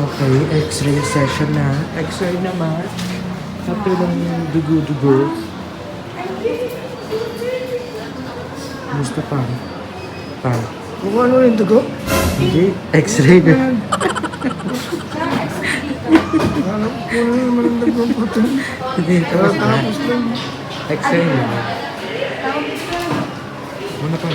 Okay, X-ray session na. X-ray naman. Sabi ng dugo-dugo. Gusto pa? Pa? Kung ano yung dugo? Hindi. X-ray na. Alam ko na naman ang dugo po ito. Hindi. Tapos na. Tapos lang. X-ray na. Muna pa.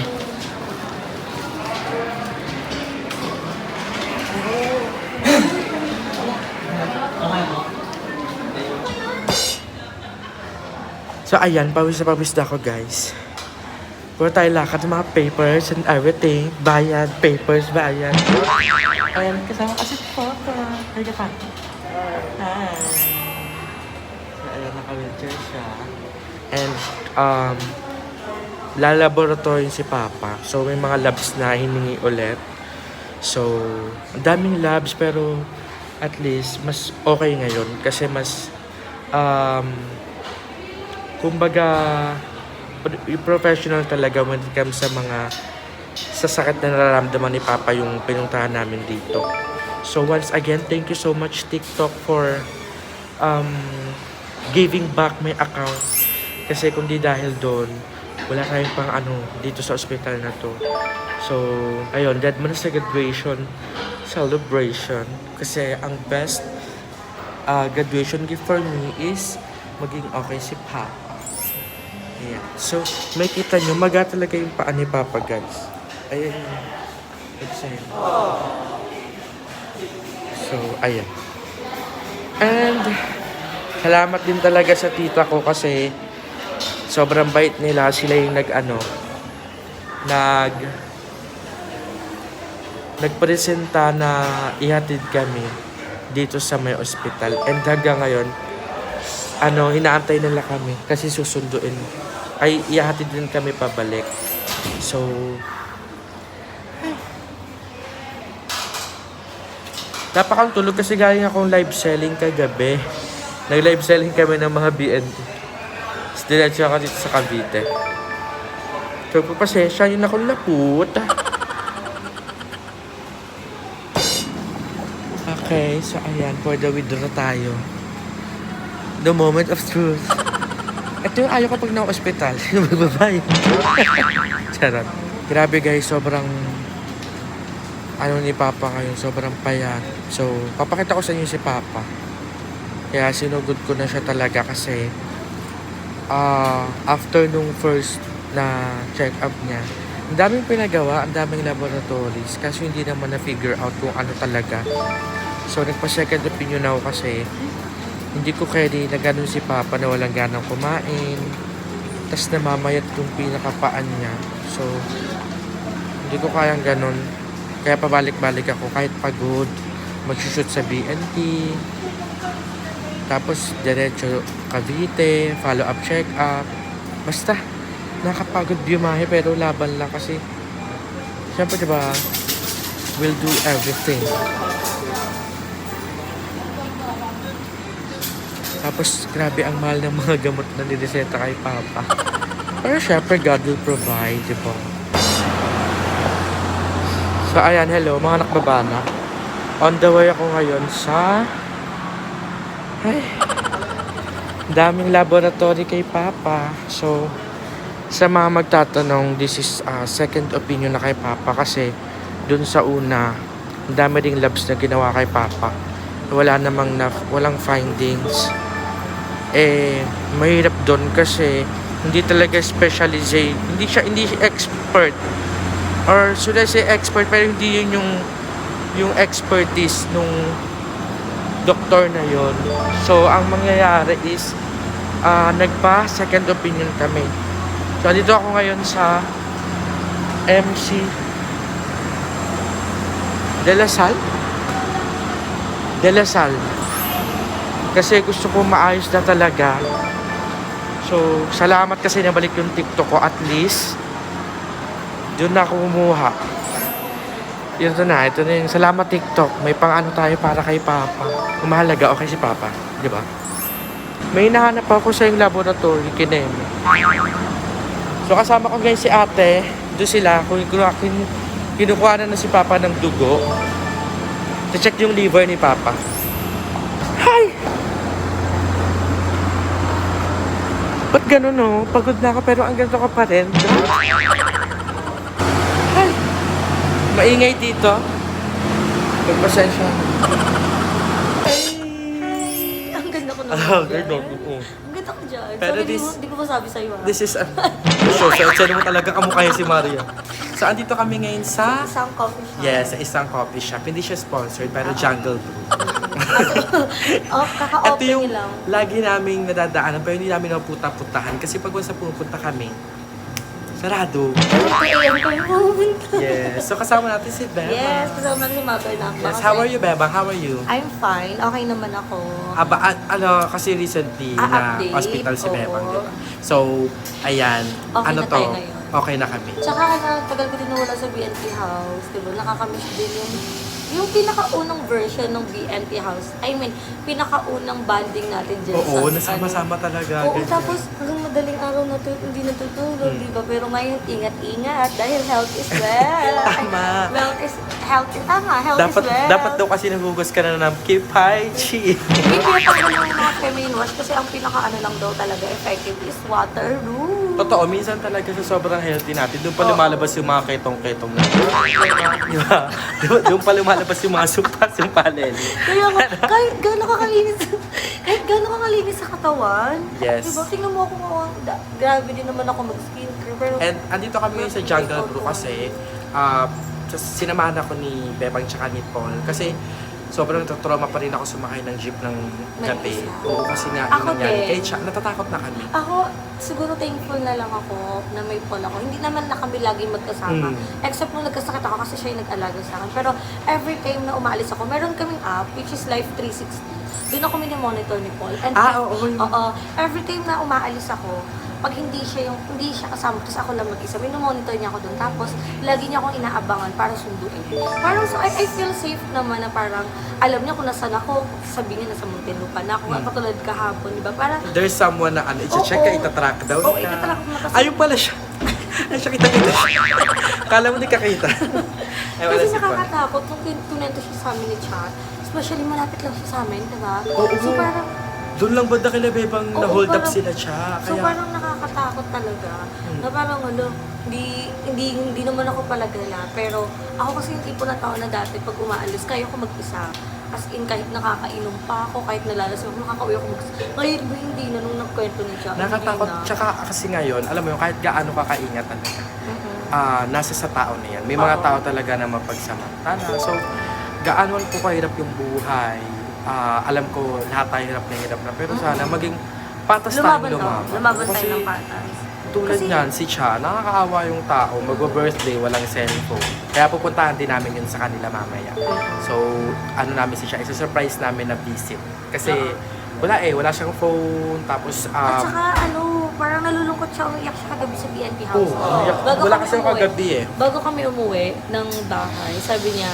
So ayan, pawis na ako guys. Puro tayo lakad ng mga papers and everything. Bayad, papers, bayad. Ayan, kasama kasi si Papa. Ay, ka pa. Hi. So, ayan, naka-wheelchair siya. And, lalaboratory si Papa. So, may mga labs na hiningi ulit. So, ang daming labs pero at least mas okay ngayon. Kasi mas, kumbaga, professional talaga when it comes sa mga sa sakit na nararamdaman ni Papa yung pinuntahan namin dito. So once again, thank you so much TikTok for giving back my account. Kasi kung di dahil doon, wala tayong pang dito sa ospital na to. So, ayun, dad mo na sa graduation celebration. Kasi ang best graduation gift for me is maging okay si Papa. Ayan. So, may kita nyo, maga talaga yung paa ni Papa, guys. Ayan yun. Excited. So, ayan. And, salamat din talaga sa tita ko kasi sobrang bait nila. Sila yung nagpresenta na ihatid kami dito sa may ospital. And hanggang ngayon, inaantay nila kami kasi susunduin. Ay, ihahatid din kami pabalik. So, napakang tulog kasi galing akong live selling kagabi. Nag-live selling kami ng mga BNT. Tapos diretso ako dito sa Cavite. So, pasensya yun ako laput. Okay, so ayan, for the withdraw tayo. The moment of truth. Ito yung ayaw ko pag na-hospital. Sino magbabayad? Charot. Grabe guys, sobrang ni Papa ngayon, sobrang payat. So, papakita ko sa inyo si Papa. Kaya sinugod ko na siya talaga kasi after nung first na check-up niya, ang daming pinagawa, ang daming laboratories kasi hindi naman na-figure out kung ano talaga. So, nagpa-second opinion ako kasi hindi ko kaya na ganun si Papa na walang ganang kumain. Tapos namamayat yung pinakapaan niya. So, hindi ko kayang ganun. Kaya pabalik-balik ako kahit pagod. Magsushoot sa BNT. Tapos, diretso Cavite, follow-up check-up. Basta, nakapagod biumahe pero laban lang kasi syempre diba, we'll do everything. Tapos, grabe ang mahal ng mga gamot na nireseta kay Papa. Pero syempre, God will provide, di ba? So, ayan, hello, mga nakbabana. On the way ako ngayon sa... daming laboratory kay Papa. So, sa mga magtatanong, this is second opinion na kay Papa kasi dun sa una, ang dami ding labs na ginawa kay Papa. Walang findings. Mahirap doon kasi hindi talaga specialized, hindi siya expert, or should I say expert, pero hindi yun yung expertise nung doktor na yon. So ang mangyayari is nagpa second opinion kami. So dito ako ngayon sa MC De La Salle kasi gusto ko maayos na talaga. So, salamat kasi nabalik yung TikTok ko at least. Doon na ako kumuha. Ito na yung salamat TikTok. May pang tayo para kay Papa. Kung mahalaga, okay si Papa. Di ba? May hinahanap ako sa yung laboratory, kineme. So, kasama ko guys si ate. Doon sila, kinukuha na si Papa ng dugo. check yung liver ni Papa. Hi! Ba't ganun no? Pagod na ako pero ang ganito ka pa rin. Hi! Maingay dito. Pagpasensya. Ang ganda ko naman. Ah, ganda ko. Ang ganda ko dyan. Pero Sorry, this- di ko masabi sa'yo ah. This is a... So, mo talaga kamukha niya si Maria. So, andito kami ngayon sa... Isang coffee shop. Yes, sa isang coffee shop. Hindi siya sponsored, pero Jungle Brew. Oh, Ito kaka-open yung lang. lagi naming nadadaanan, pero hindi namin napupunta-puntahan. Kasi pag once na pupunta kami, sarado. Ayan ko yung moment. Yes. So, kasama natin si Beba. Yes, kasama natin si Mother na. Yes. How are you, Beba? How are you? I'm fine. Okay naman ako. Kasi recently na Update. hospital si Beba. Oo. So, ayan. Okay ano na to? tayo ngayon. Okay na kami. Tsaka tagal ko din nawala sa BNP House. Diba? Nakakamiss din yung pinakaunang version ng BNP House. I mean, pinakaunang banding natin dyan Oo, sa... nasama-sama talaga. Oo, ganyan. tapos hanggang madaling araw hindi natutulog, di ba? Pero ngayon, ingat-ingat dahil health is wealth. Tama. Health is Dapat, wealth. dapat daw kasi nagugas ka na ng Kipaichi. Hindi pinatanggal ng mga feminine wash kasi ang pinaka-ano lang daw talaga effective is water room. Totoo, minsan talaga sa sobrang healthy natin, doon pa lumalabas yung mga ketong-ketong natin. Di ba? Doon pa lumalabas yung mga sumpas-sumpalel. Kaya nga, kahit gano'n kakalinis sa katawan. Yes. Diba? Tingnan mo ako grabe din naman ako mag-skincare. Pero, And andito kami ngayon sa Jungle Brew kasi sinamahan ako ni Bebang tsaka ni Paul kasi sobrang natatrauma pa rin ako sumakay ng jeep ng gabi. Mag-isa. Oo, kasi nga Ako yun nangyari. din. Kaya siya, natatakot na kami. ako, siguro thankful na lang ako na may Paul ako. Hindi naman na kami lagi magkasama. Except nung nagkasakit ako kasi siya yung nag-alaga sa akin. Pero every time na umaalis ako, meron kaming app, which is Life 360. Doon ako mini-monitor ni Paul. And oo. Every time na umaalis ako, pag hindi siya kasama, kasi ako lang mag-isa, minimoniter niya ako doon. Tapos, lagi niya akong inaabangan para sunduin. Parang, so, I feel safe naman na parang, alam niya kung nasaan ako, sabihin niya nasa Muntinlupa na ako, katulad kahapon, di ba? Parang, There's someone na i-check ka, Oo. itatrack daw. Oo, itatrack mo na kasi- Ayun pala siya. Ay, siya kita-kita siya. Kala mo di kakita. Ay, wala kasi si Paul. nakakatakot nung tunento siya sa amin ni Chat. Especially malapit lang siya sa amin, di ba? Oo. So, parang, Doon lang banda kila Bebang Oo, na-hold up parang- sila siya. So Kaya, parang nakakatakot talaga. Na parang hindi naman ako palagala. Pero ako kasi yung tipo na tao na dati pag umaalis, kaya ko mag-isa. As in, kahit nakakainom pa ako, kahit nalalasing ako, nakakauwi ako mag-isa. Ngayon ba hindi na nung nagkwento ni Jack? nakatakot. Tsaka kasi ngayon, alam mo yung kahit gaano ka kaingat talaga, nasa sa tao na yan. May mga Oo. tao talaga na mapagsamantala. So, gaano po kahirap yung buhay. Alam ko, lahat tayo hirap na. Pero sana maging patas tayong Lumaban Kasi tayo ng patas. tulad Kasi- niyan, si Cha, nakakaawa yung tao, mag-birthday, walang cellphone. Kaya pupuntahan din namin yun sa kanila mamaya. So, ano namin si Cha, isa-surprise namin na visit. Kasi, wala siyang phone, tapos, At saka parang nalulungkot siya, umiyak siya kagabi sa BNP House. wala kasi ako kagabi eh. Bago kami umuwi ng bahay, sabi niya,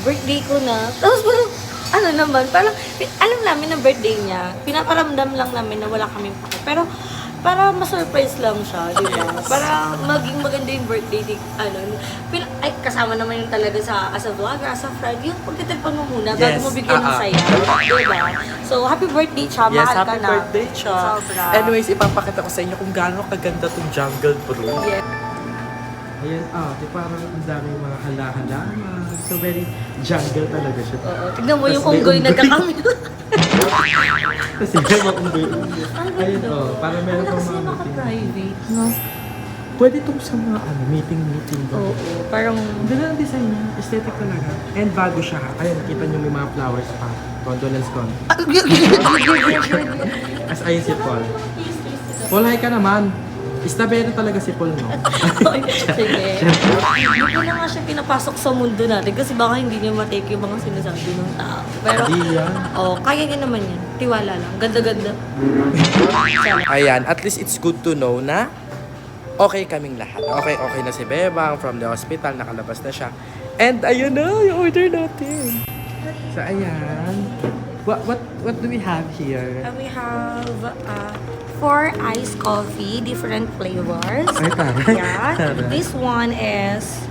birthday ko na. Tapos parang, parang, alam namin na birthday niya, pinaparamdam lang namin na wala kaming pake. Pero, para ma-surprise lang siya, di ba? Para maging maganda yung birthday, kasama naman yung talaga as a vlogger, as a friend, yung pagtitilpan mo muna, bago Yes, mo bigyan ng saya. Di ba? So, happy birthday, Cha. Yes, Mahal ka happy na. birthday, Cha. Sobra. Anyways, ipapakita ko sa inyo kung gaano kaganda tong Jungle Brew. Yeah. Ayan, di parang ang daming mga hala-hala. So, very jungle talaga siya. Oo. Tignan mo yung Tas may unggoy unggoy. nagkakamil. Kasi may mga unggoy. Ayun, parang meron pang kasi mga meeting. naka-private, no? Pwede itong sa mga meeting ba? Oo. Parang, Ang ganda ng design niya. Aesthetic talaga. And bago siya. Ayun, nakita niyo may mga flowers pa. Condolence con. As ayun si Paul. Paul, hi ka naman. Istabero talaga si Paul, no? sige. Hindi ko na nga siya pinapasok sa mundo natin kasi baka hindi niya matake yung mga sinasabi ng tao. Pero, Hindi yan. kaya niya naman yan. Tiwala lang. Ganda-ganda. Ayan, at least it's good to know na okay kaming lahat. Okay na si Bebang from the hospital, nakalabas na siya. And ayun na, yung order natin. So ayan. What do we have here? We have 4 iced coffee, different flavors. Ay, taray. Yeah. Taray. This one is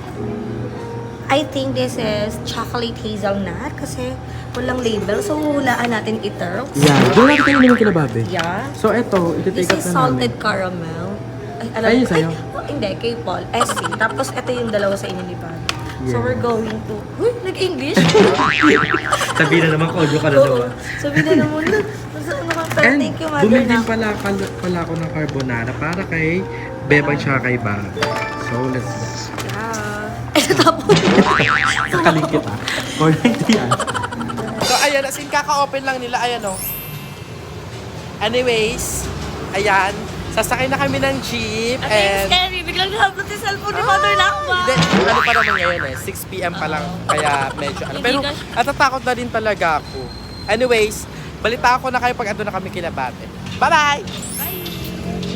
I think this is chocolate hazelnut kasi walang label. So, hulaan natin ito. Yan. Doon natin kayo naman kila Babe. Yeah. So, eto, This iti-take is up na namin. salted caramel. Ay, alam Ay, mo. yun sa'yo? Hindi, kay Paul. SC. Tapos, ito yung dalawa sa inyo ni Bobby. So, Yeah. we're going to... Uy, nag-English? Sabihin na naman, kodyo ka na Oo. Sabi na naman na. Pero And thank you, Mother. bumili din na. pala ako ng carbonara para kay Bebang siya kay Bab. So, let's go. Yeah. Ay, tapos. Sakaling kita. Or yan. So, ayan. As in, kaka-open lang nila. Ayan, o. Anyways, ayan. Sasakay na kami ng jeep. At And... scary. Biglang nahabot yung cellphone ni Mother Lakwa. Hindi, ano pa naman ngayon eh, 6 p.m. pa lang, kaya medyo ano. Hindi Pero ka- natatakot na din talaga ako. Anyways, balita ko na kayo pag ando na kami kila Bate. Bye-bye!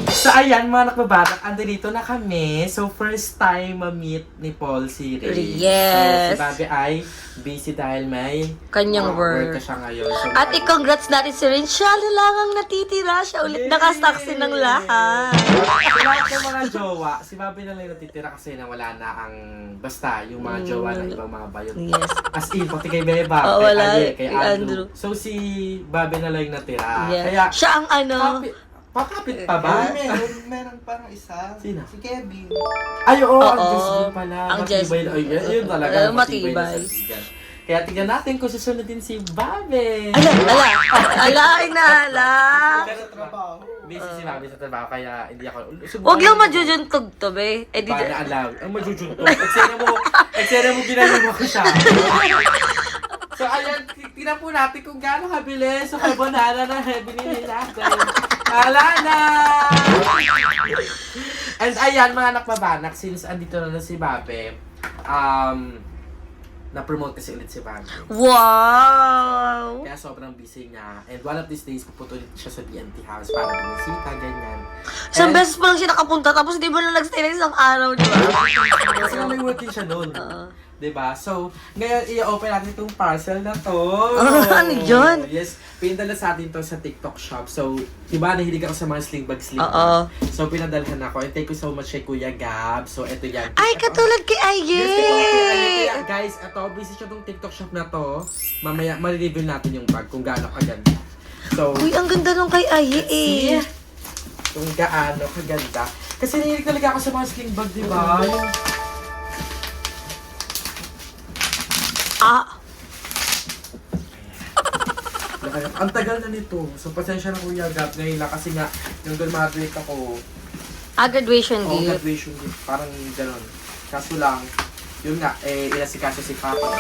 So ayan mga nakbabatak, ando dito na kami. So first time ma-meet ni Paul si Ray. Yes. So si Bobby ay busy dahil may Kanyang work work. na siya ngayon. So, At i-congrats natin si Rin. Siya na lang ang natitira. Siya ulit nakasaksi ng lahat. Sa lahat ng mga jowa, si Bobby na lang yung natitira kasi na wala na ang basta yung mga jowa ng ibang mga bayot. Yes. As in, pati kay Beba, Oo, kay wala. Ali, kay Kay Andrew. Andrew. So si Bobby na lang yung natira. Yes. Kaya, Siya ang ano. pakapit pa ba? Meron parang isa. Sino? Si Kevin. Ay, oo, ang Oo. Diyos din pala. Ang Matibay Diyos. na. Ay, yun talaga. Oo, Matibay na matibay. sa sigan. Kaya tingnan natin kung susunod din si Bobby. Ala, inaala. Sa trabaho. Busy si Bobby sa trabaho, kaya hindi ako... Huwag lang majujuntog to, be. Eh, di Paano alaw? Ang majujuntog. Eksena mo ginagawa ko siya. So, ayan, tingnan po natin kung gaano kabilis sa carbonara na binili natin. Hala na! And ayan, mga nakbabanak, since andito na si Babe, na-promote kasi ulit si Babe. Wow! Kaya sobrang busy niya. And one of these days, pupunta ulit siya sa BNT house para bumisita, ganyan. Isang And- beses pa lang siya nakapunta, tapos di ba na nag-stay ng isang araw, di ba? Kasi nga may work din siya noon. Oo. Diba? So, ngayon i-open natin itong parcel na to. Ano yun? Yes, pinadala sa atin to sa TikTok shop. So, diba, nahilig ako sa mga sling bag. Oo. So, pinadalhan ako. And thank you so much kay Kuya Gab. So, eto yan. Ay, katulad kay Aye! Yes, kaya guys, eto, busy siya tong TikTok shop na to. Mamaya, ma-review natin yung bag kung gaano kaganda. So, Uy, ang ganda nung kay Aye eh. kung gaano kaganda. Kasi nahilig talaga ako sa mga sling bag, diba? Yung Ah, ang tagal na nito. So, pasensya na Kuya Gab. Ngayon lang kasi nga, yung graduate ako, graduation o gift. graduation gift, parang gano'n. Kaso lang, yun nga, inasikaso si Papa.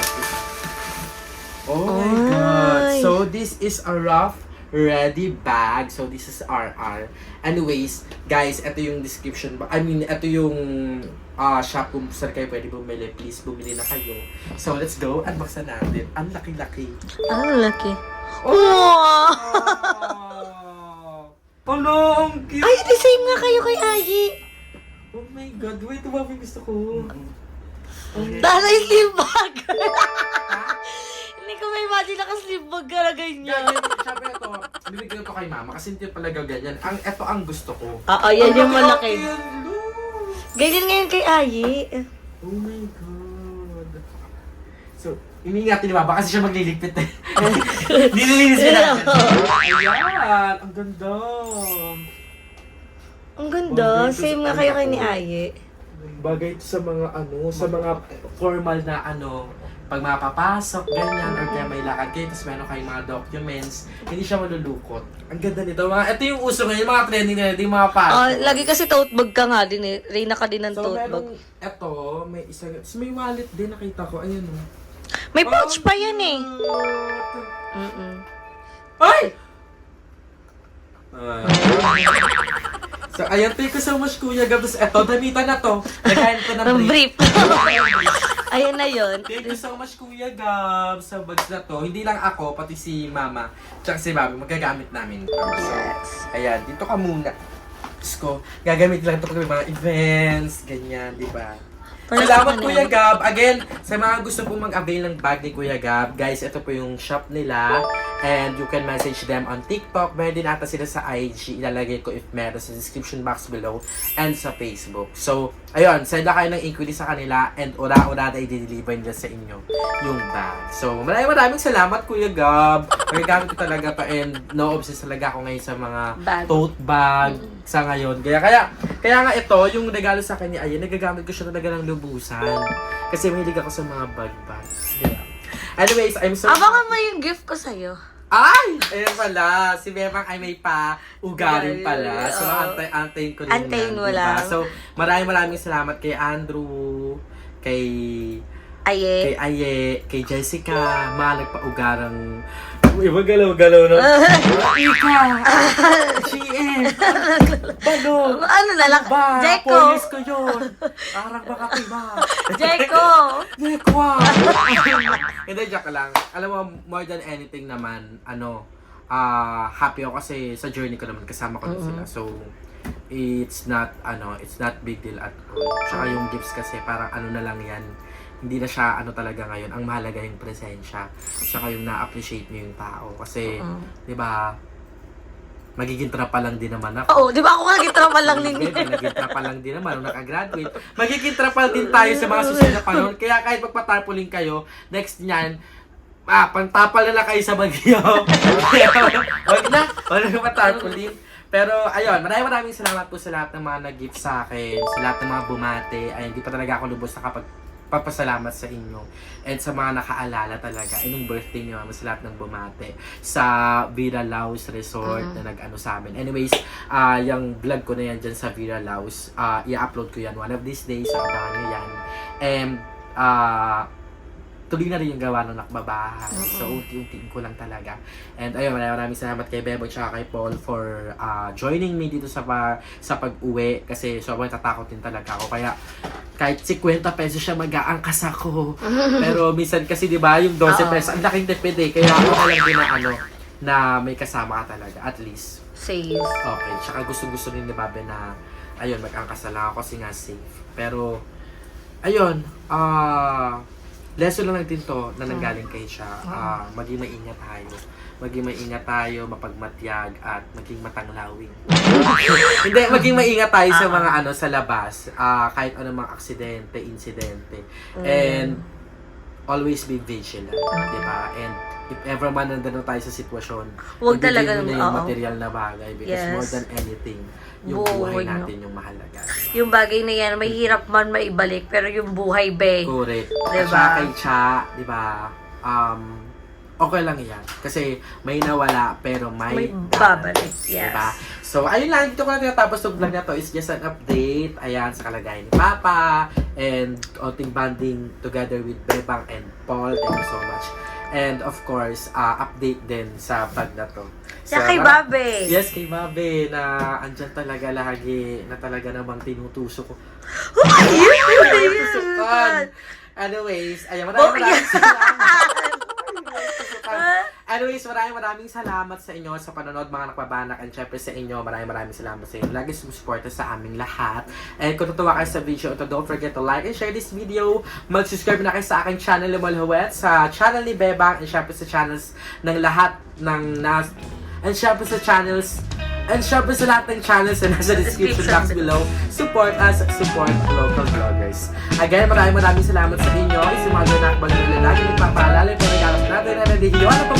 Oh my God! Ay. So, this is a rough, ready bag. So, this is RR. Anyways, guys, ito yung description. Ito yung shop kung saan kayo pwede bumili. Please, bumili na kayo. So, let's go. Unboxan natin. Ang laki-laki. Ang laki. Oh! Wow! Hello, ang cute! Ay, the same nga kayo kay Aye. Oh my God, wait, ito ba yung gusto ko? Dahil ay sleeve bag. Hindi ko ma-imagine naka-sleeve bag ka na ganyan. Ganyan, sabi ito, bibigyan ko kay mama kasi hindi pala gaganyan. Ito ang gusto ko. Oo, yan yung malaki. Ang laki, look! Ganyan ngayon kay Aye. Oh my God. So, iniingat ni Mama kasi siya magliligpit eh. Nililinis niya natin. Ayan, ang ganda. Ang ganda. Same nga kayo kay ni Aye. Bagay ito sa mga sa mga formal na pag mapapasok, ganyan, or kaya may lakad kayo, tapos meron kayong mga documents, hindi siya malulukot. Ang ganda nito. Ito yung uso ngayon, mga trending na ito, yung mga pasok. Lagi kasi tote bag ka nga din eh. Reyna ka din ng So, tote bag. merong ito, may isa, tapos may wallet din, nakita ko, ayan o. May pouch pa yan eh. Ay! So, ayan, thank you so much, Kuya Gab. Tapos eto, damitan na to. Nagkain ko ng Ang brief. brief. Ayan na yun. Thank you so much, Kuya Gab, sa bags na to. Hindi lang ako, pati si Mama, tsaka si Bobby, magagamit namin. So, ayan, dito ka muna. Diyos ko, gagamit lang ito pag may mga events, ganyan, di ba? Salamat Kuya Gab. Again, sa mga gusto pong mag-avail ng bag ni Kuya Gab, guys, ito po yung shop nila. And you can message them on TikTok. Meron din ata sila sa IG. Ilalagay ko if meron sa description box below. And sa Facebook. So, ayun, send na kayo ng inquiry sa kanila. And ura-ura na i-deliver nila sa inyo yung bag. So, maraming salamat Kuya Gab. Magagamit ko talaga pa. And no-obsess talaga ako ngayon sa mga Bag. tote bag sa ngayon. Kaya nga ito, yung regalo sa akin ni Ayan, nagagamit ko siya talaga ng lubusan. Kasi mahilig ako sa mga bag-bag. Diba? Anyways, I'm so... Abangan mo yung gift ko sa'yo. Ay! Ayun pala. Si Bebang ay may pa-ugarin pala. So, Oo. antayin ko rin Antayin yan, mo diba? lang. So, maraming salamat kay Andrew, kay Aye. kay Jessica, nagpa-ugarang... Uy, magalaw-galaw na. Ika! GM! Balog! Ano na lang? Ba, Jeko! police ko yun! Parang baka tiba. Jeko! Jeko! Hindi, joke lang. Alam mo, more than anything naman, happy ako kasi sa journey ko naman, kasama ko na sila. So, it's not big deal at all. Tsaka yung gifts kasi, parang na lang yan. Hindi na siya talaga ngayon. Ang mahalaga yung presensya. Tsaka yung na-appreciate niyo yung tao. Kasi, di ba, magiging trapa lang din naman ako. Oo, di ba ako nga gitrapa lang ninyo? Naging trapa lang din naman nung nakagraduate. Magiging trapa din tayo sa mga susunod na panahon. Kaya kahit magpatarpuling kayo, next niyan, pantapal na lang kayo sa bagyo. Wag na magpatarpuling. Pero ayun, maraming salamat po sa lahat ng mga nag-gift sa akin, sa lahat ng mga bumate. Ay, hindi pa talaga ako lubos papasalamat sa inyo. And sa mga nakaalala talaga, nung birthday niyo, sa lahat ng bumate. Sa Vira Laos Resort na nag-ano sa amin. Anyways, yung vlog ko na yan dyan sa Vira Laos, i-upload ko yan one of these days, abangan nyo yan. And, tuloy na rin yung gawa ng nakbabahay. So, unti-untiin ko lang talaga. And ayun, maraming salamat kay Bebo at kay Paul for joining me dito sa pag-uwi. Kasi sobrang tatakot din talaga ako. Kaya, kahit 50 pesos siya mag-aangkas ako. Pero minsan kasi, di ba, yung 12 pesos, ang laking tipid eh. Kaya ako na lang din na may kasama ka talaga. At least. Safe. Okay. Tsaka gusto rin ni Babe na, ayun, mag-angkas na lang ako kasi nga safe. Pero, ayun, lesson lang din to na nanggaling kay siya. Maging maingat tayo. Maging maingat tayo, mapagmatyag, at maging matanglawing. Hindi, maging maingat tayo sa mga sa labas. Kahit anumang aksidente, insidente. And always be vigilant. Diba? And if ever man nandun tayo sa sitwasyon, huwag talaga ibigay mo na yung material na bagay because more than anything, yung buhay natin yung mahalaga. Diba? Yung bagay na yan, may hirap man maibalik, pero yung buhay, be. Correct. Diba? At saka kay Cha, diba, okay lang yan. Kasi may nawala, pero may babalik. Yes. Diba? So, ayun lang. Dito ko lang tinatapos yung vlog na to. It's just an update. Ayan, sa kalagayan ni Papa. And onting bonding together with Bebang and Paul. Thank you so much. And of course, update din sa vlog na to. Siya kay Babe. Yes, kay Babe na andyan talaga lagi na talaga namang tinutusok ko. Tusukan. Anyways, ayan, maraming salamat. Anyways, maraming salamat sa inyo sa panonood, mga nakbabanak, and syempre sa inyo, maraming salamat sa inyo. Lagi sumusuporta sa aming lahat. And kung natuwa kayo sa video ito, don't forget to like and share this video. Mag-subscribe na kayo sa aking channel, Limal Huwet, sa channel ni Bebang, and syempre sa channels ng lahat ng and syempre sa lahat ng channels na nasa description box below. Support us, support local vloggers. Again, maraming salamat sa inyo. Isimago na akbang nila lagi nagpapaalala. Pero natin na nadihiyo. Ano pa